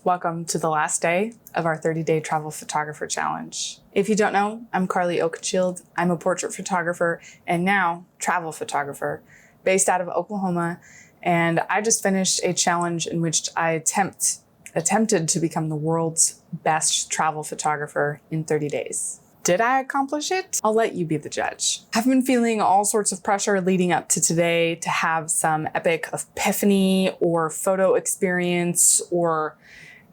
Welcome to the last day of our 30-day travel photographer challenge. If you don't know, I'm Carly Oakenshield. I'm a portrait photographer and now travel photographer based out of Oklahoma. And I just finished a challenge in which I attempted to become the world's best travel photographer in 30 days. Did I accomplish it? I'll let you be the judge. I've been feeling all sorts of pressure leading up to today to have some epic epiphany or photo experience or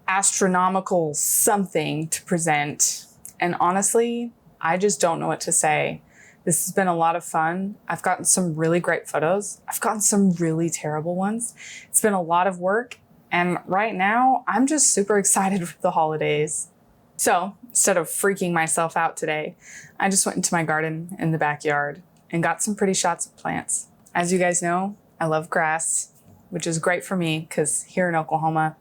astronomical something to present. And honestly, I just don't know what to say. This has been a lot of fun. I've gotten some really great photos. I've gotten some really terrible ones. It's been a lot of work. And right now, I'm just super excited for the holidays. So instead of freaking myself out today, I just went into my garden in the backyard and got some pretty shots of plants. As you guys know, I love grass, which is great for me because here in Oklahoma,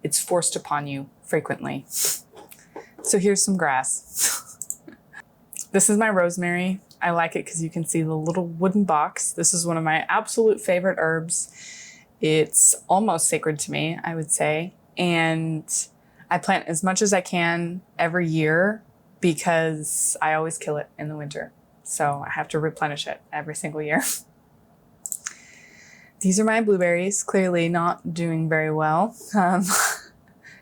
it's forced upon you frequently. So here's some grass. This is my rosemary. I like it because you can see the little wooden box. This is one of my absolute favorite herbs. It's almost sacred to me, I would say. And I plant as much as I can every year because I always kill it in the winter. So I have to replenish it every single year. These are my blueberries, clearly not doing very well.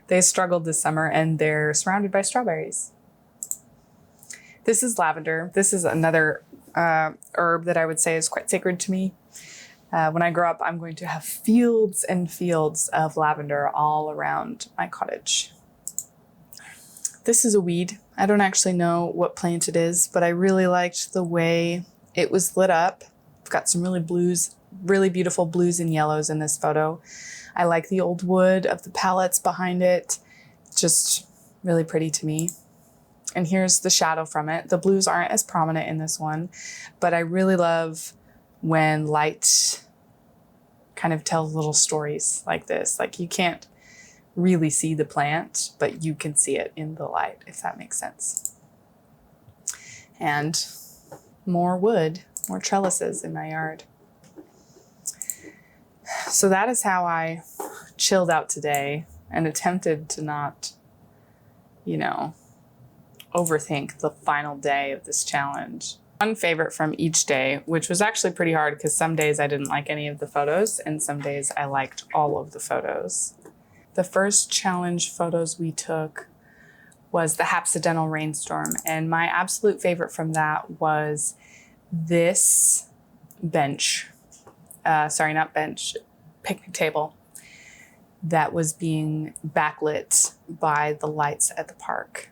They struggled this summer and they're surrounded by strawberries. This is lavender. This is another herb that I would say is quite sacred to me. When I grow up, I'm going to have fields and fields of lavender all around my cottage. This is a weed. I don't actually know what plant it is, but I really liked the way it was lit up. I've got some really beautiful blues and yellows in this photo. I like the old wood of the palettes behind it. Just really pretty to me. And here's the shadow from it. The blues aren't as prominent in this one, but I really love when light kind of tells little stories like this. Like you can't really see the plant, but you can see it in the light, if that makes sense. And more wood, more trellises in my yard. So that is how I chilled out today and attempted to not, overthink the final day of this challenge. One favorite from each day, which was actually pretty hard because some days I didn't like any of the photos and some days I liked all of the photos. The first challenge photos we took was the Hapsidental rainstorm, and my absolute favorite from that was this picnic table that was being backlit by the lights at the park.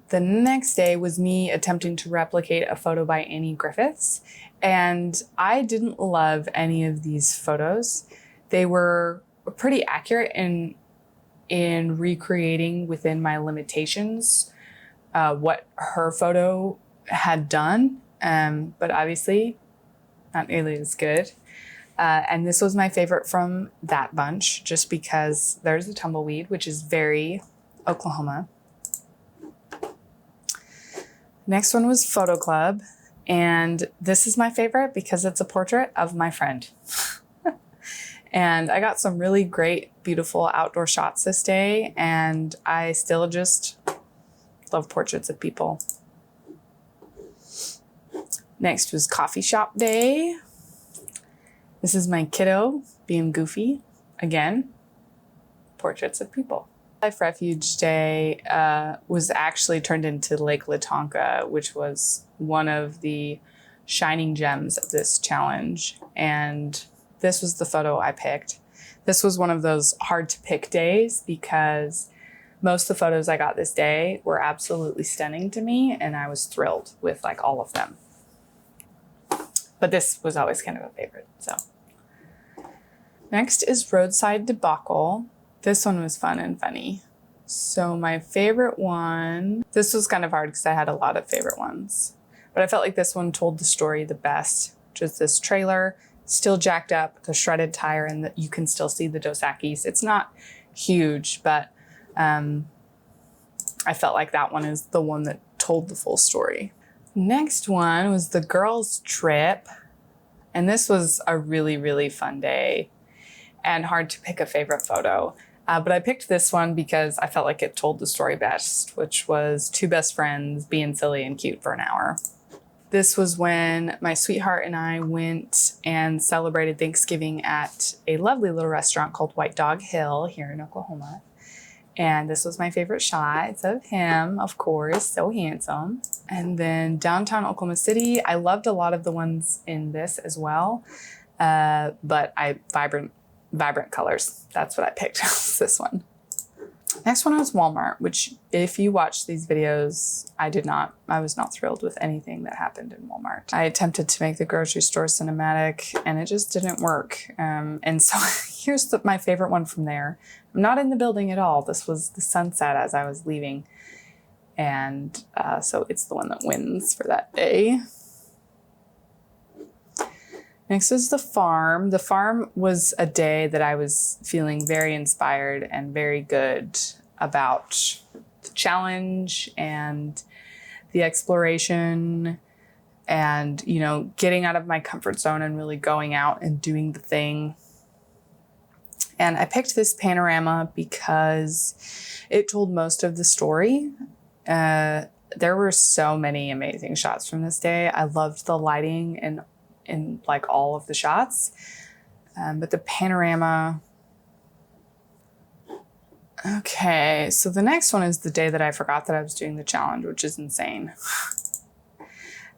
The next day was me attempting to replicate a photo by Annie Griffiths, and I didn't love any of these photos. They were pretty accurate in recreating within my limitations what her photo had done, but obviously not nearly as good. And this was my favorite from that bunch just because there's the tumbleweed, which is very Oklahoma. Next one was Photo Club, and this is my favorite because it's a portrait of my friend. And I got some really great, beautiful outdoor shots this day, and I still just love portraits of people. Next was Coffee Shop Day. This is my kiddo being goofy. Again, portraits of people. Life Refuge Day was actually turned into Lake Latonka, which was one of the shining gems of this challenge. And this was the photo I picked. This was one of those hard to pick days because most of the photos I got this day were absolutely stunning to me, and I was thrilled with like all of them. But this was always kind of a favorite, so. Next is Roadside Debacle. This one was fun and funny. So my favorite one, this was kind of hard because I had a lot of favorite ones, but I felt like this one told the story the best, which is this trailer, still jacked up, the shredded tire, and that you can still see the Dos Equis. It's not huge, but I felt like that one is the one that told the full story. Next one was the girls' trip. And this was a really, really fun day. and hard to pick a favorite photo. But I picked this one because I felt like it told the story best, which was two best friends being silly and cute for an hour. This was when my sweetheart and I went and celebrated Thanksgiving at a lovely little restaurant called White Dog Hill here in Oklahoma. And this was my favorite shot. It's of him, of course, so handsome. And then downtown Oklahoma City, I loved a lot of the ones in this as well. But vibrant colors. That's what I picked, this one. Next one was Walmart, which if you watch these videos, I was not thrilled with anything that happened in Walmart. I attempted to make the grocery store cinematic and it just didn't work. And so here's my favorite one from there. I'm not in the building at all. This was the sunset as I was leaving. And so it's the one that wins for that day. Next is the farm. The farm was a day that I was feeling very inspired and very good about the challenge and the exploration and, you know, getting out of my comfort zone and really going out and doing the thing. And I picked this panorama because it told most of the story. There were so many amazing shots from this day. I loved the lighting in like all of the shots. But the panorama. Okay, so the next one is the day that I forgot that I was doing the challenge, which is insane.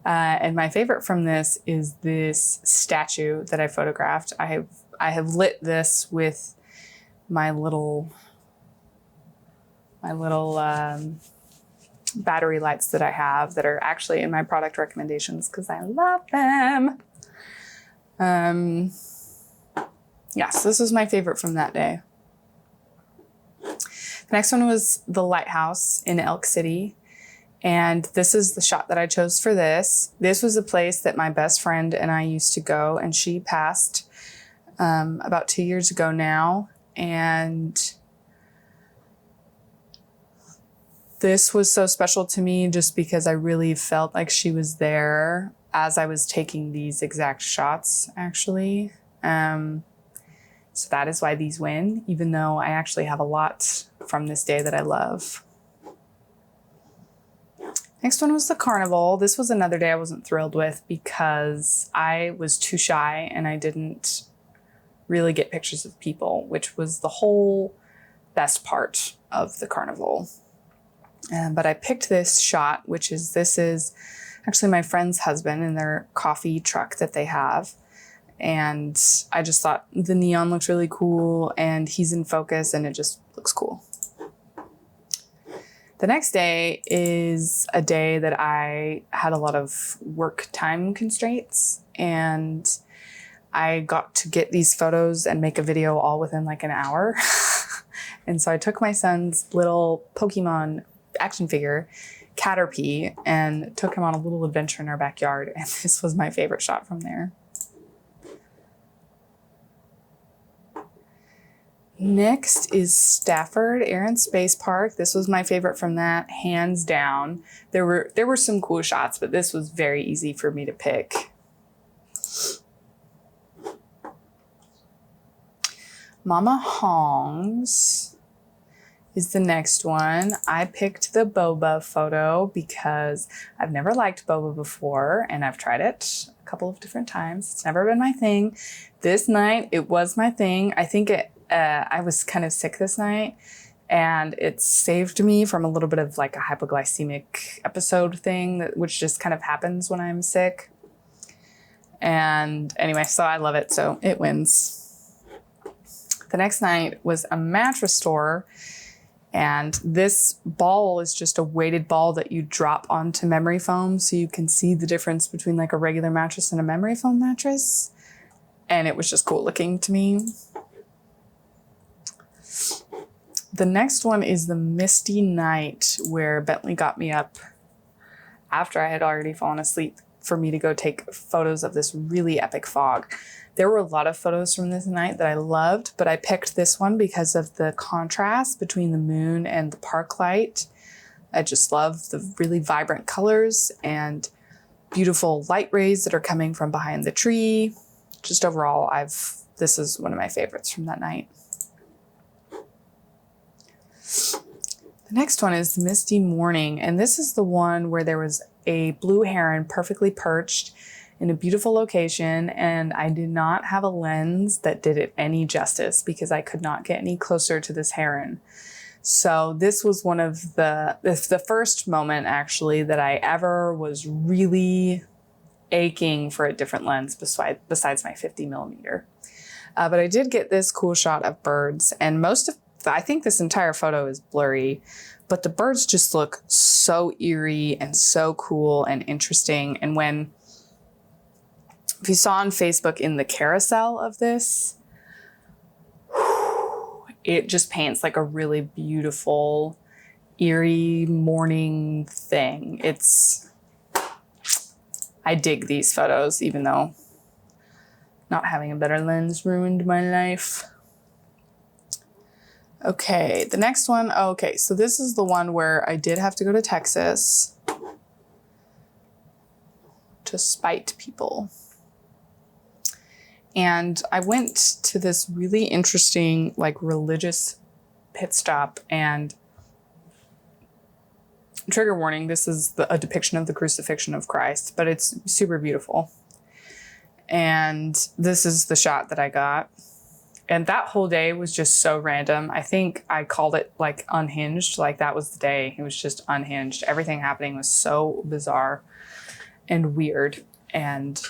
And my favorite from this is this statue that I photographed. I have lit this with my little battery lights that I have that are actually in my product recommendations because I love them. Yes, this was my favorite from that day. The next one was the lighthouse in Elk City. And this is the shot that I chose for this. This was a place that my best friend and I used to go, and she passed about 2 years ago now. And this was so special to me just because I really felt like she was there as I was taking these exact shots, actually. So that is why these win, even though I actually have a lot from this day that I love. Next one was the carnival. This was another day I wasn't thrilled with because I was too shy and I didn't really get pictures of people, which was the whole best part of the carnival. But I picked this shot, this is actually my friend's husband in their coffee truck that they have. And I just thought the neon looked really cool and he's in focus and it just looks cool. The next day is a day that I had a lot of work time constraints and I got to get these photos and make a video all within like an hour. And so I took my son's little Pokemon action figure, Caterpie, and took him on a little adventure in our backyard. And this was my favorite shot from there. Next is Stafford Air and Space Park. This was my favorite from that, hands down. There were some cool shots, but this was very easy for me to pick. Mama Hong's is the next one. I picked the boba photo because I've never liked boba before and I've tried it a couple of different times. It's never been my thing. This night, it was my thing. I think I was kind of sick this night and it saved me from a little bit of like a hypoglycemic episode thing, which just kind of happens when I'm sick. And anyway, so I love it, so it wins. The next night was a mattress store, and this ball is just a weighted ball that you drop onto memory foam so you can see the difference between like a regular mattress and a memory foam mattress. And it was just cool looking to me. The next one is the misty night where Bentley got me up after I had already fallen asleep for me to go take photos of this really epic fog. There were a lot of photos from this night that I loved, but I picked this one because of the contrast between the moon and the park light. I just love the really vibrant colors and beautiful light rays that are coming from behind the tree. Just overall, I've this is one of my favorites from that night. The next one is Misty Morning, and this is the one where there was a blue heron perfectly perched in a beautiful location, and I did not have a lens that did it any justice because I could not get any closer to this heron. So this was one of the first moment actually that I ever was really aching for a different lens besides my 50 millimeter. But I did get this cool shot of birds, and I think this entire photo is blurry, but the birds just look so eerie and so cool and interesting. And if you saw on Facebook in the carousel of this, it just paints like a really beautiful, eerie morning thing. I dig these photos, even though not having a better lens ruined my life. Okay, the next one. Okay, so this is the one where I did have to go to Texas to spite people. And I went to this really interesting, like, religious pit stop, and trigger warning, this is a depiction of the crucifixion of Christ, but it's super beautiful. And this is the shot that I got. And that whole day was just so random. I think I called it like unhinged. Like that was the day. It was just unhinged. Everything happening was so bizarre and weird. And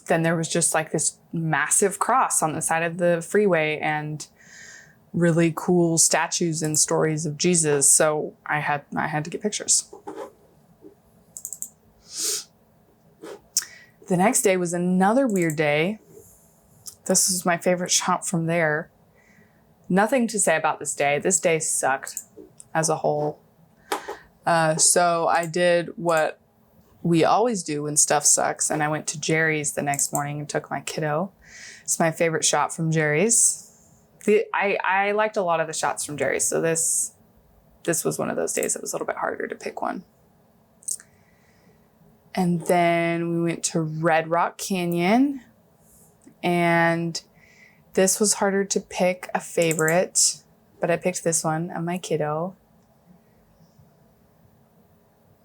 then there was just like this massive cross on the side of the freeway and really cool statues and stories of Jesus. So I had to get pictures. The next day was another weird day. This is my favorite shot from there. Nothing to say about this day. This day sucked as a whole. So I did what we always do when stuff sucks, and I went to Jerry's the next morning and took my kiddo. It's my favorite shot from Jerry's. I liked a lot of the shots from Jerry's, so this was one of those days that was a little bit harder to pick one. And then we went to Red Rock Canyon, and this was harder to pick a favorite, but I picked this one of my kiddo.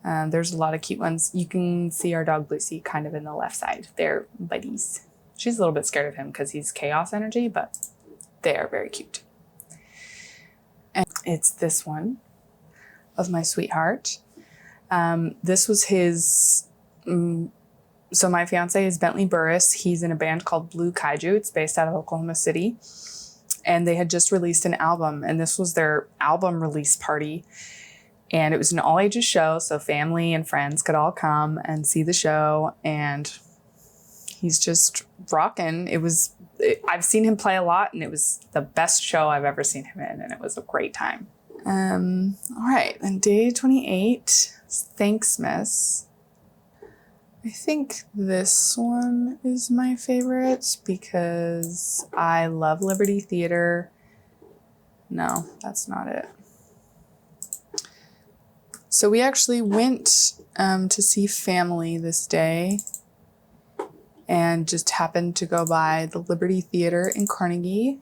There's a lot of cute ones. You can see our dog Lucy kind of in the left side. They're buddies. She's a little bit scared of him because he's chaos energy, but they are very cute. And it's this one of my sweetheart. This was his... So my fiance is Bentley Burris. He's in a band called Blue Kaiju. It's based out of Oklahoma City. And they had just released an album, and this was their album release party. And it was an all ages show, so family and friends could all come and see the show. And he's just rocking. I've seen him play a lot, and it was the best show I've ever seen him in, and it was a great time. All right, then day 28, Thanksmas. I think this one is my favorite because I love Liberty Theater. No, that's not it. So we actually went to see family this day and just happened to go by the Liberty Theater in Carnegie.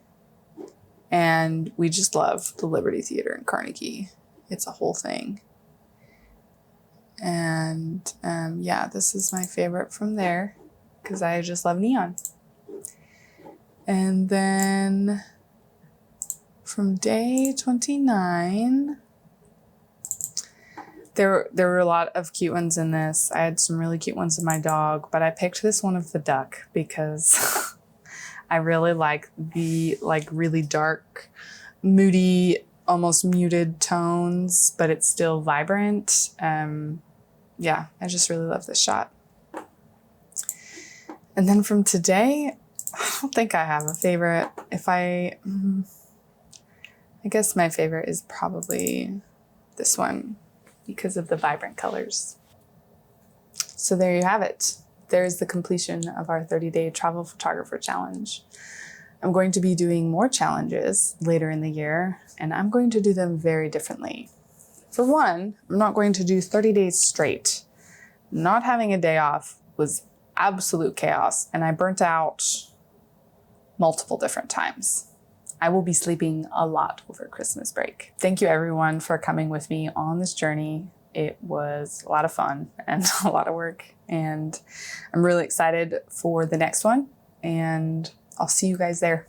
And we just love the Liberty Theater in Carnegie. It's a whole thing. And yeah, this is my favorite from there because I just love neon. And then from day 29, there were a lot of cute ones in this. I had some really cute ones of my dog, but I picked this one of the duck because I really like the really dark, moody, almost muted tones, but it's still vibrant. Yeah, I just really love this shot. And then from today, I don't think I have a favorite. I guess my favorite is probably this one because of the vibrant colors. So there you have it. There's the completion of our 30-day travel photographer challenge. I'm going to be doing more challenges later in the year, and I'm going to do them very differently. For one, I'm not going to do 30 days straight. Not having a day off was absolute chaos, and I burnt out multiple different times. I will be sleeping a lot over Christmas break. Thank you everyone for coming with me on this journey. It was a lot of fun and a lot of work, and I'm really excited for the next one, and I'll see you guys there.